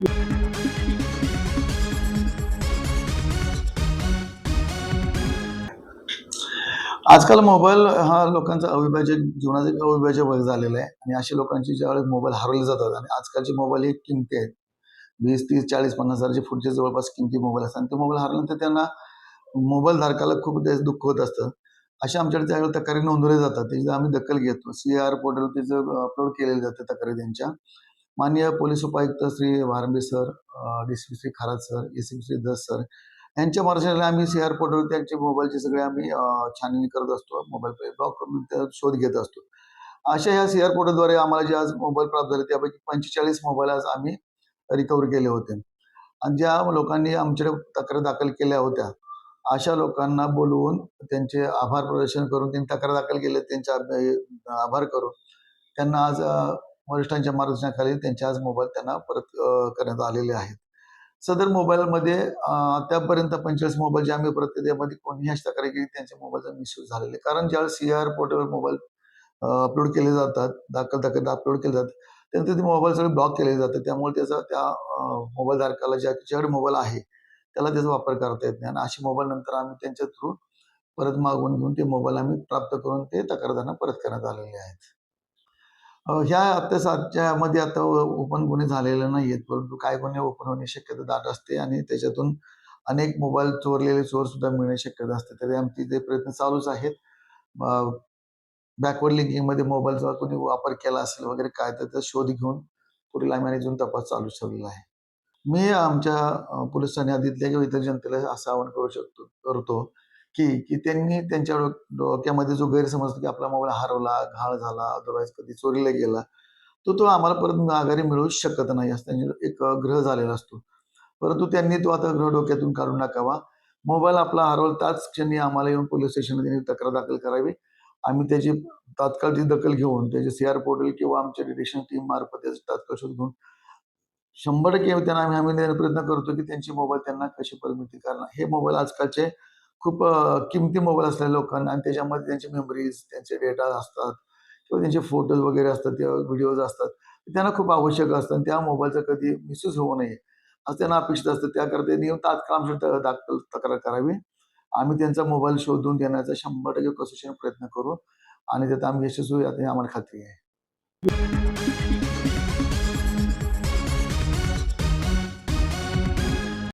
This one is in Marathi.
आजकाल मोबाईल हा लोकांचा अविभाज्य जीवनाचा एक अविभाज्य भाग झालेला आहे आणि अशा लोकांची ज्यावेळेस मोबाईल हरवले जातात आणि आजकालचे मोबाईल हे किमती आहेत. 20, 30, 40, 50 हजारचे पुढचे जवळपास किमती मोबाईल असतात आणि ते मोबाईल हरवल्यानंतर त्यांना मोबाईल धारकाला खूप त्याचं दुःख होत असतं. अशा आमच्याकडे त्यावेळेला तक्रारी नोंदवल्या जातात. त्याची आम्ही दखल घेतो. CAR पोर्टलवर त्याचं अपलोड केलेलं जातं तक्रारी त्यांच्या. माननीय पोलीस उपायुक्त Shri Warambe sir, DCP Shri Kharat sir, ACP Shri Das sir यांच्या मार्गदर्शनाखाली आम्ही CAR पोर्टलवर त्यांचे मोबाईलचे सगळे आम्ही छाननी करत असतो. मोबाईल ब्लॉक करून त्याचा शोध घेत असतो. अशा ह्या CAR पोर्टलद्वारे आम्हाला जे आज मोबाईल प्राप्त झाले त्यापैकी 45 मोबाईल आज आम्ही रिकव्हर केले होते. आणि ज्या लोकांनी आमच्याकडे तक्रार दाखल केल्या होत्या, अशा लोकांना बोलवून त्यांचे आभार प्रदर्शन करून त्यांनी तक्रार दाखल केले त्यांचे आभार करून त्यांना आज वरिष्ठांच्या मार्गदर्शनाखाली त्यांचे आज मोबाईल त्यांना परत करण्यात आलेले आहेत. सदर मोबाईलमध्ये आतापर्यंत 45 मोबाईल जे आम्ही परत त्यामध्ये कोणीही अशी तक्रार केली त्यांच्या मोबाईलचा मिसयूज झालेला आहे. कारण ज्यावेळेस CAR पोर्टलवर मोबाईल अपलोड केले जातात, दाखल अपलोड केले जातात, त्यानंतर ते मोबाईल सगळे ब्लॉक केले जातात. त्यामुळे त्याचा त्या मोबाईल धारकाला ज्याच्याकडे मोबाईल आहे, त्याला त्याचा वापर करता येत नाही आणि असे मोबाईल नंतर आम्ही त्यांच्या थ्रू परत मागवून घेऊन ते मोबाईल आम्ही प्राप्त करून ते तक्रारदारांना परत करण्यात आलेले आहेत. ह्या अत्याचारामध्ये आता ओपन गुन्हे झालेले नाहीयेत, परंतु काही गुन्हे ओपन होण्याची शक्यता दाट असते आणि त्याच्यातून अनेक मोबाईल चोरलेले चोर सुद्धा मिळण्याची शक्यता असते. तरी आमचे ते प्रयत्न चालूच आहेत. बॅकवर्ड लिंकिंगमध्ये मोबाईलचा कोणी वापर केला असेल वगैरे काय तर त्याचा शोध घेऊन पुढील आम्ही अजून तपास चालू ठेवलेला आहे. मी आमच्या पोलीस ठाणे हद्दीतल्या किंवा इतर जनतेला असं आवाहन करतो की की त्यांनी त्यांच्या डोक्यामध्ये जो गैरसमज की आपला मोबाईल हरवला, घाण झाला, अदरवाईज कधी चोरीला गेला, तो आम्हाला परत माघारी मिळूच शकत नाही असं त्यांनी एक ग्रह झालेला असतो. परंतु त्यांनी तो आता ग्रह डोक्यातून काढून टाकावा. मोबाईल आपला हरवला त्याच क्षणी आम्हाला येऊन पोलीस स्टेशनला त्यांनी तक्रार दाखल करावी. आम्ही त्याची तात्काळ ती दखल घेऊन त्याचे CAR पोर्टल किंवा आमच्या डिटेक्शन टीम मार्फत त्याचा तात्काळ शोध घेऊन 100% त्यांना आम्ही देण्याचा प्रयत्न करतो की त्यांचे मोबाईल त्यांना कशी परत मिळतील. कारण हे मोबाईल आजकालचे खूप किमती मोबाईल असलेल्या लोकांना आणि त्याच्यामध्ये त्यांचे मेमरीज, त्यांचे डेटा असतात किंवा त्यांचे फोटोज वगैरे असतात किंवा व्हिडिओज असतात. त्यांना खूप आवश्यक असतं आणि त्या मोबाईलचा कधी मिसयूज होऊ नये असं त्यांना अपेक्षित असतं. त्याकरता त्यांनी येऊन तात्काळ आमच्याकडे दाखल तक्रार करावी. आम्ही त्यांचा मोबाईल शोधून देण्याचा 100% कसोशीने प्रयत्न करू आणि त्यात आम्ही यशस्वी होऊ याची आम्हाला खात्री आहे.